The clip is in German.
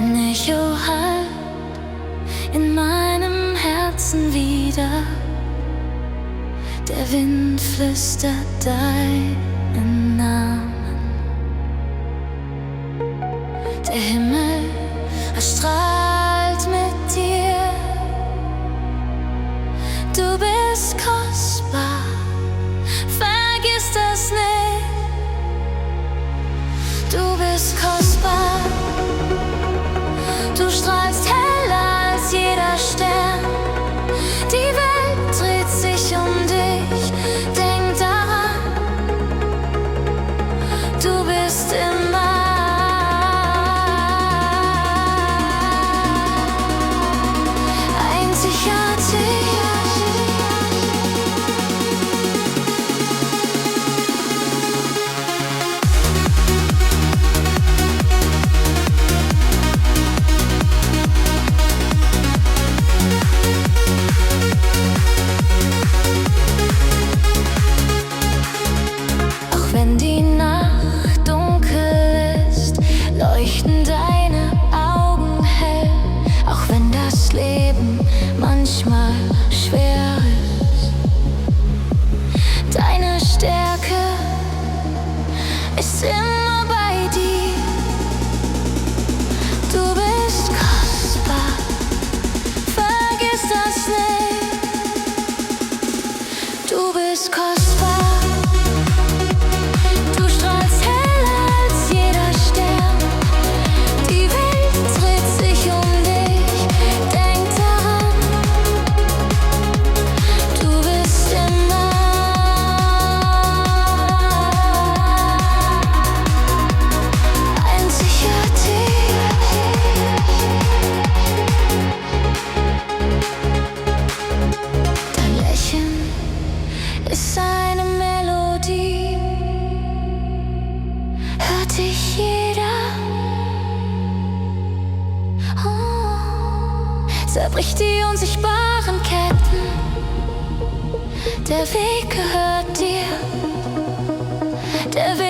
Ein Echo hallt in meinem Herzen wieder. Der Wind flüstert deinen Namen. Der Himmel erstrahlt mit dir. Du bist kostbar, vergiss das nicht. Du bist kostbar, du strahlst heller als jeder Stern. Die Welt dreht sich um dich, denk daran, du bist immer einzigartig. Wenn die Nacht dunkel ist, leuchten deine Augen hell. Auch wenn das Leben manchmal schwer ist, deine Stärke ist immer bei dir. Du bist kostbar, vergiss das nicht. Du bist kostbar. Ist eine Melodie, hört dich jeder. Zerbricht die unsichtbaren Ketten, der Weg gehört dir, der Weg